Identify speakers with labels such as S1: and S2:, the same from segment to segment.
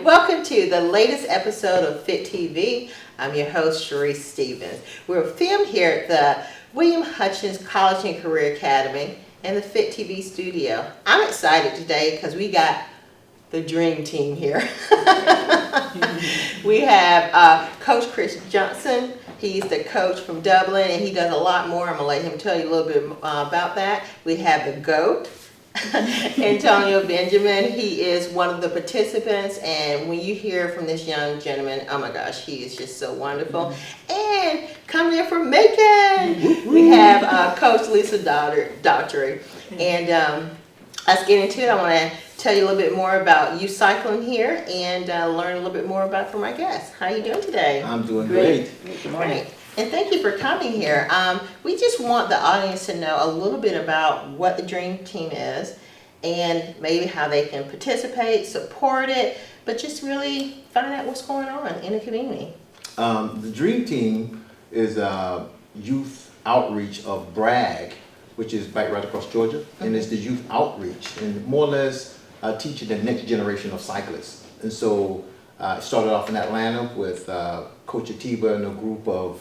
S1: Welcome to the latest episode of Fit TV. I'm your host, Sharice Stevens. We're filmed here at the William Hutchins College and Career Academy and the Fit TV studio. I'm excited today because we got the dream team here. We have Coach Chris Johnson. He's the coach from Dublin, and he does a lot more. I'm going to let him tell you a little bit about that. We have the GOAT, Antonio Benjamin. He is one of the participants, and when you hear from this young gentleman, oh my gosh, he is just so wonderful. And coming in from Macon, we have Coach Lisa Daughtry. And let's get into it. I want to tell you a little bit more about youth cycling here and learn a little bit more about from our guests. How are you doing today?
S2: I'm doing great.
S1: Good morning. And thank you for coming here. We just want the audience to know a little bit about what the Dream Team is and maybe how they can participate, support it, but just really find out what's going on in the community.
S2: The Dream Team is a youth outreach of Bragg, which is right across Georgia, and it's the youth outreach and more or less teaching the next generation of cyclists. And so it started off in Atlanta with Coach Atiba and a group of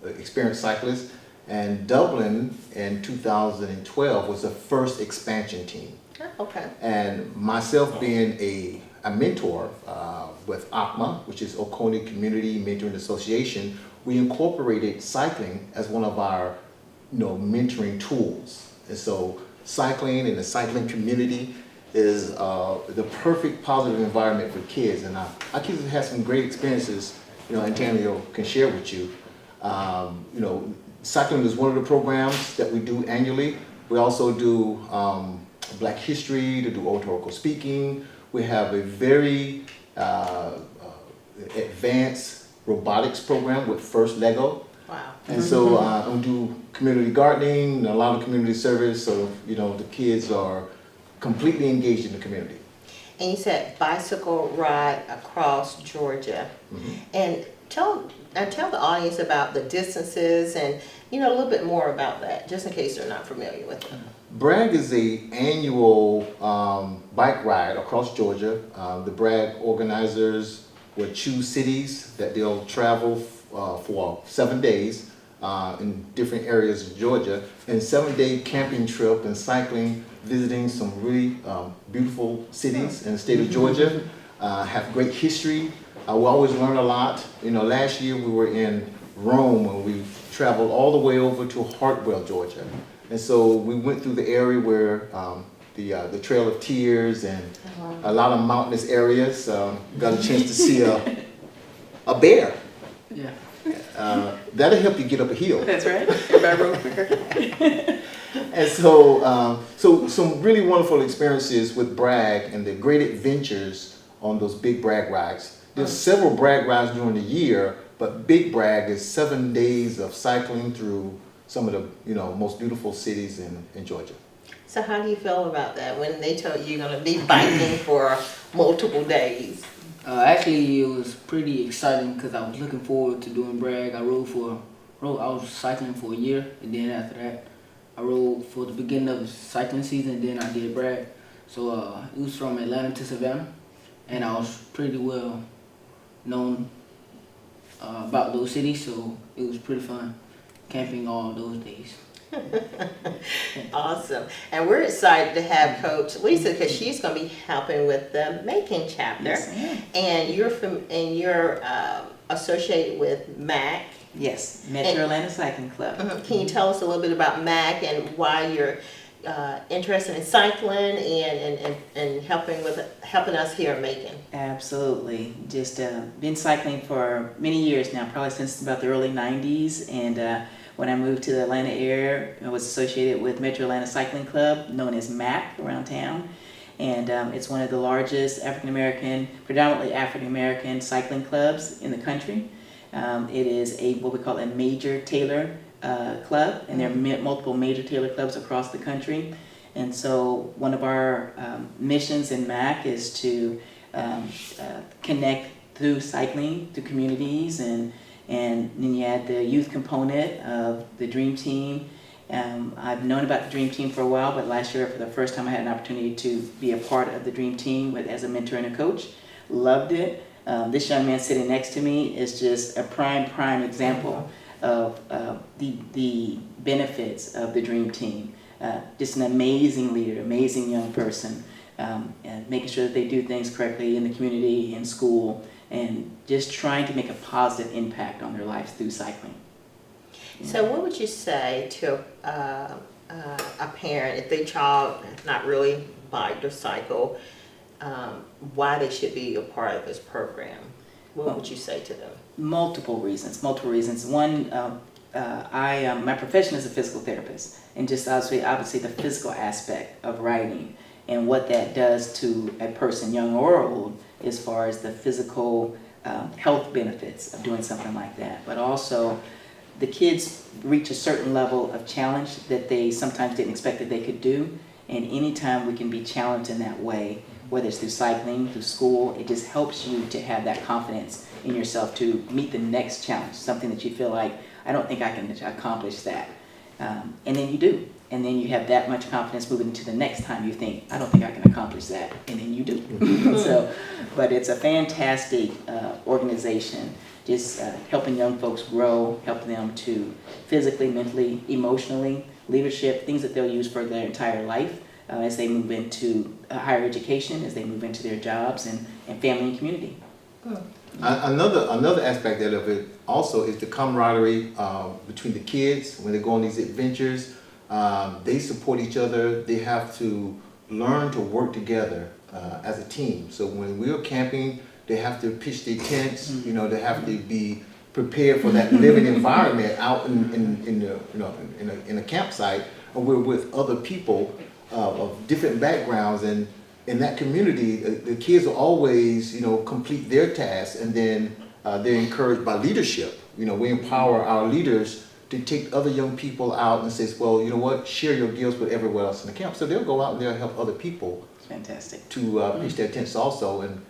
S2: experienced cyclists, and Dublin in 2012 was the first expansion team.
S1: Oh, okay.
S2: And myself being a mentor with OCMA, which is Oconee Community Mentoring Association, we incorporated cycling as one of our mentoring tools. And so cycling and the cycling community is the perfect positive environment for kids. And our kids have had some great experiences, Antonio can share with you. Cycling is one of the programs that we do annually. We also do Black History, to do oratorical speaking. We have a very advanced robotics program with First Lego.
S1: Wow.
S2: And so we do community gardening and a lot of community service, so the kids are completely engaged in the community.
S1: And you said bicycle ride across Georgia. Mm-hmm. And tell the audience about the distances and a little bit more about that, just in case they're not familiar with it.
S2: Bragg is an annual bike ride across Georgia. The Bragg organizers will choose cities that they'll travel for 7 days in different areas of Georgia, and 7-day camping trip and cycling, visiting some really beautiful cities in the state of Georgia. Have great history. We always learn a lot. Last year we were in Rome and we traveled all the way over to Hartwell, Georgia. And so we went through the area where the Trail of Tears and a lot of mountainous areas. Got a chance to see a bear.
S3: Yeah.
S2: That'll help you get up a hill.
S3: That's right. Everybody rode quicker.
S2: And so some really wonderful experiences with Bragg and the great adventures on those big Bragg rides. There's several Bragg rides during the year, but Big Bragg is 7 days of cycling through some of the most beautiful cities in Georgia.
S1: So how do you feel about that when they tell you you're going to be biking for multiple days?
S3: Actually, it was pretty exciting because I was looking forward to doing Bragg. I was cycling for a year, and then after that, I rode for the beginning of the cycling season, and then I did Bragg. So it was from Atlanta to Savannah, and I was pretty well known about those cities, so it was pretty fun camping all those days.
S1: Awesome. And we're excited to have Coach Lisa because she's going to be helping with the Macon chapter.
S4: Yes,
S1: and you're associated with MAC.
S4: yes, Metro Atlanta Cycling Club.
S1: Can you tell us a little bit about MAC and why you're interested in cycling and helping us here in Macon?
S4: Absolutely. Just been cycling for many years now, probably since about the early 90s. And when I moved to the Atlanta area, I was associated with Metro Atlanta Cycling Club, known as MAC around town. And it's one of the largest predominantly African-American cycling clubs in the country. It is what we call a major Taylor club, and there are multiple major Taylor clubs across the country. And so one of our missions in MAC is to connect through cycling to communities, and then you add the youth component of the Dream Team. I've known about the Dream Team for a while, but last year for the first time I had an opportunity to be a part of the Dream Team as a mentor and a coach. loved it. This young man sitting next to me is just a prime example of the benefits of the Dream Team. Just an amazing leader, amazing young person, and making sure that they do things correctly in the community, in school, and just trying to make a positive impact on their lives through cycling.
S1: So what would you say to a parent if their child has not really biked or cycled, why they should be a part of this program? What would you say to them?
S4: Multiple reasons. One, my profession is a physical therapist, and just obviously the physical aspect of riding and what that does to a person, young or old, as far as the physical health benefits of doing something like that. But also, the kids reach a certain level of challenge that they sometimes didn't expect that they could do, and anytime we can be challenged in that way, whether it's through cycling, through school, it just helps you to have that confidence in yourself to meet the next challenge, something that you feel like, I don't think I can accomplish that. And then you do. And then you have that much confidence moving into the next time you think, I don't think I can accomplish that. And then you do. But it's a fantastic organization, just helping young folks grow, helping them to physically, mentally, emotionally, leadership, things that they'll use for their entire life as they move into higher education, as they move into their jobs and family and community.
S2: Another aspect of it also is the camaraderie between the kids when they go on these adventures. They support each other. They have to learn to work together as a team. So when we are camping, they have to pitch their tents. You know, they have to be prepared for that living environment out in a campsite. And we're with other people of different backgrounds, and in that community, the kids will always, complete their tasks, and then they're encouraged by leadership. We empower our leaders to take other young people out and say, well, you know what, share your gifts with everyone else in the camp. So they'll go out and they'll help other people.
S4: It's fantastic.
S2: To pitch their tents also and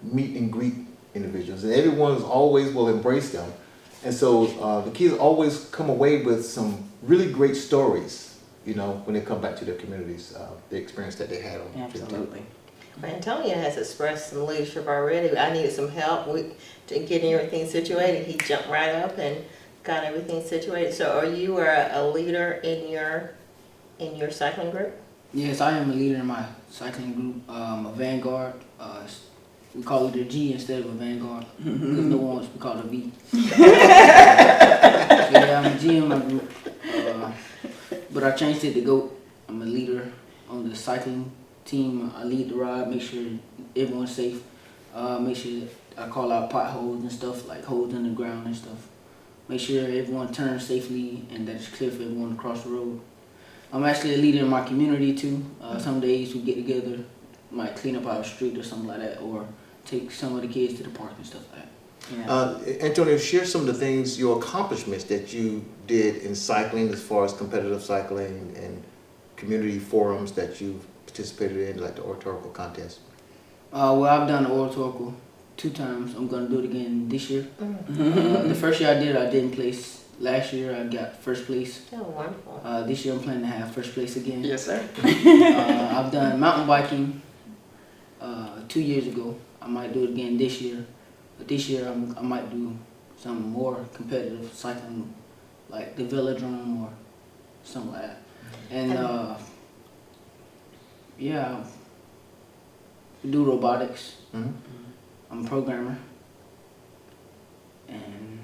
S2: meet and greet individuals. And everyone always will embrace them. And so the kids always come away with some really great stories, when they come back to their communities, the experience that they had on the trip.
S4: Absolutely.
S1: Well, Antonio has expressed some leadership already. I needed some help to getting everything situated. He jumped right up and got everything situated. So are you a leader in your cycling group?
S3: Yes, I am a leader in my cycling group, a vanguard. We call it a G instead of a vanguard, because no one wants to be called a V. So yeah, I'm a G in my group, but I changed it to GOAT. I'm a leader on the cycling team. I lead the ride, make sure everyone's safe, make sure I call out potholes and stuff, like holes in the ground and stuff. Make sure everyone turns safely and that it's clear for everyone to cross the road. I'm actually a leader in my community too. Some days we get together, might clean up our street or something like that, or take some of the kids to the park and stuff like that.
S4: Yeah.
S2: Antonio, share some of the things, your accomplishments that you did in cycling as far as competitive cycling and community forums that you've participated in, like the oratorical contest.
S3: Well, I've done the oratorical 2 times. I'm going to do it again this year. The first year I didn't place. Last year I got first place.
S1: Oh, wonderful.
S3: This year I'm planning to have first place again.
S4: Yes, sir.
S3: I've done mountain biking 2 years ago. I might do it again this year. But this year I might do some more competitive cycling, like the velodrome or something like that. And yeah, we do robotics.
S2: Mm-hmm.
S3: I'm a programmer. And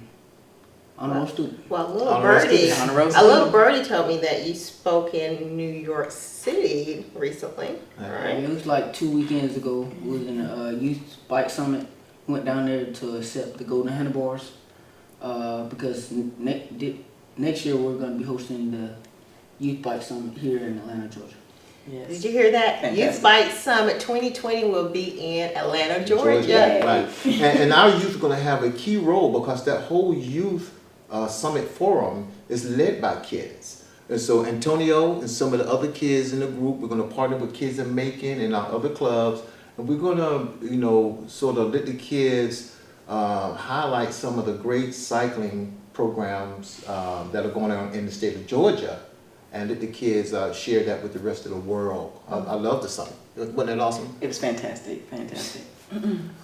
S3: honor student.
S1: Well, a little birdie told me that you spoke in New York City recently. Right.
S3: It was like 2 weekends ago. We was in a youth bike summit. Went down there to accept the golden handlebars because next year we're going to be hosting the youth bike summit here in Atlanta, Georgia.
S4: Yes.
S1: Did you hear that?
S4: Fantastic.
S1: Youth Bike Summit 2020 will be in Atlanta, Georgia.
S2: Right. And our youth are going to have a key role because that whole youth summit forum is led by kids. And so Antonio and some of the other kids in the group, we're going to partner with Kids in Macon and our other clubs. And we're going to, sort of let the kids highlight some of the great cycling programs that are going on in the state of Georgia, and let the kids share that with the rest of the world. I love the summit. Wasn't that awesome?
S4: It was fantastic, fantastic.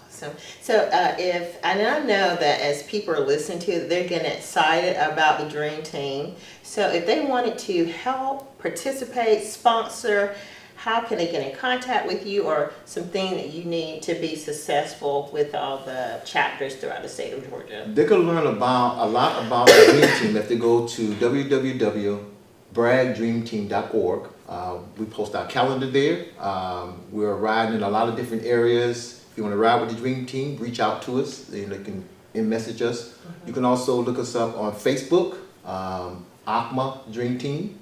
S1: So and I know that as people are listening to it, they're getting excited about the Dream Team. So if they wanted to help, participate, sponsor, how can they get in contact with you, or something that you need to be successful with all the chapters throughout the state of Georgia?
S2: They can learn a lot about the Dream Team if they go to www.bragdreamteam.org. We post our calendar there. We're riding in a lot of different areas. If you want to ride with the Dream Team, reach out to us. You can message us. You can also look us up on Facebook, ACMA Dream Team.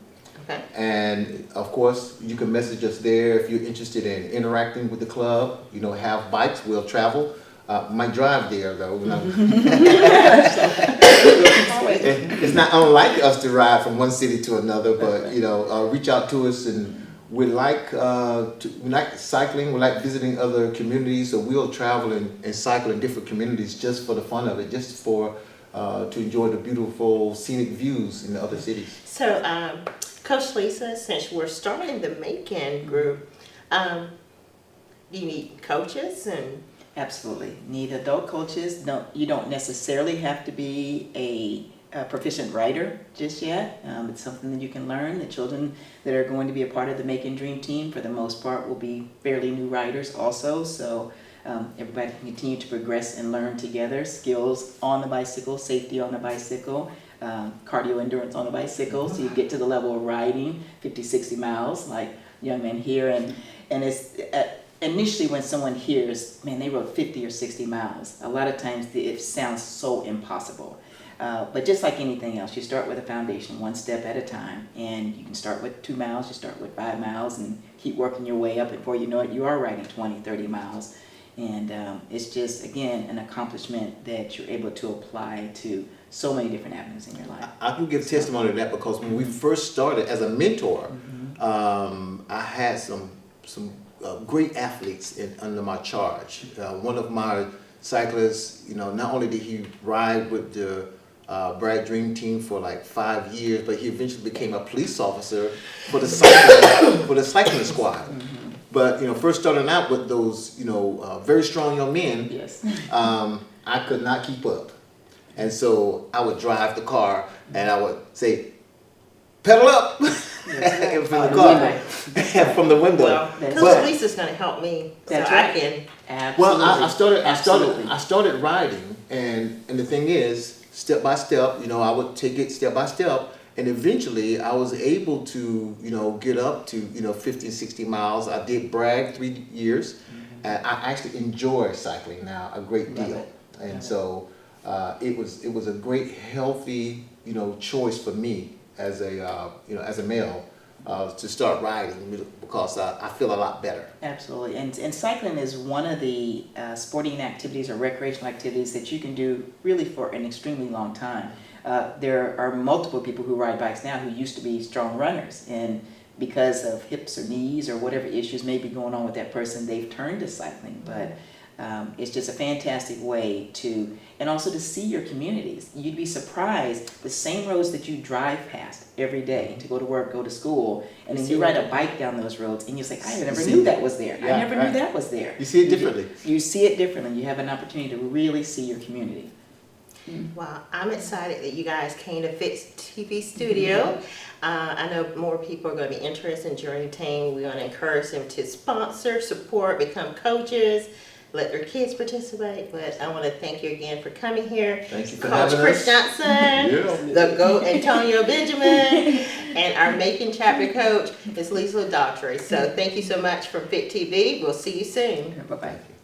S1: Okay.
S2: And of course, you can message us there if you're interested in interacting with the club. Have bikes, we'll travel. Might drive there though. It's not unlike us to ride from one city to another, but reach out to us, and we like cycling. We like visiting other communities, so we'll travel and cycle in different communities just for the fun of it, just for to enjoy the beautiful scenic views in the other cities.
S1: So, Coach Lisa, since we're starting the Macon group, do you need coaches and?
S4: Absolutely. Need adult coaches. No, you don't necessarily have to be a proficient writer just yet. It's something that you can learn. The children that are going to be a part of the Macon Dream Team, for the most part, will be fairly new writers also. So everybody can continue to progress and learn together. Skills on the bicycle, safety on the bicycle, cardio endurance on the bicycle. So you get to the level of riding 50, 60 miles like young men here. And it's initially when someone hears, man, they rode 50 or 60 miles, a lot of times it sounds so impossible. But just like anything else, you start with a foundation, one step at a time, and you can start with 2 miles, you start with 5 miles, and keep working your way up, and before you know it, you are riding 20, 30 miles. And it's just, again, an accomplishment that you're able to apply to so many different avenues in your life.
S2: I can give testimony to that because when we first started as a mentor, I had some great athletes under my charge. One of my cyclists, not only did he ride with the Bragg Dream Team for like 5 years, but he eventually became a police officer for the cycling squad. But first starting out with those very strong young men,
S4: Yes.
S2: I could not keep up, and so I would drive the car and I would say, "Pedal up!" from the car, from the window.
S1: Well, Coach Lisa's going to help me, so
S4: That's
S1: I
S4: right.
S1: can.
S4: Absolutely.
S2: Well,
S4: Absolutely.
S2: I started riding, and the thing is, step by step, I would take it step by step, and eventually I was able to, get up to, 50 and 60 miles. I did Bragg 3 years, and I actually enjoy cycling now a great
S4: Love
S2: deal,
S4: it.
S2: and so it was a great healthy, choice for me as a male. To start riding because I feel a lot better.
S4: Absolutely, and cycling is one of the sporting activities or recreational activities that you can do really for an extremely long time. There are multiple people who ride bikes now who used to be strong runners, and because of hips or knees or whatever issues may be going on with that person, they've turned to cycling. But it's just a fantastic way to, and also to see your communities. You'd be surprised, the same roads that you drive past every day to go to work, go to school, and then you ride a bike down those roads and you're like, I never knew that was there. I never knew that was there.
S2: You see it differently.
S4: You see it differently. You have an opportunity to really see your community.
S1: Well, I'm excited that you guys came to Fix TV Studio. I know more people are going to be interested in Dream Team. We're going to encourage them to sponsor, support, become coaches, let their kids participate. But I want to thank you again for coming here.
S2: Thank you for
S1: Coach
S2: having
S1: Chris
S2: us.
S1: Johnson, the GOAT Antonio Benjamin, and our Macon chapter coach is Lisa Daughtry. So thank you so much for Fit TV. We'll see you soon.
S4: Bye-bye.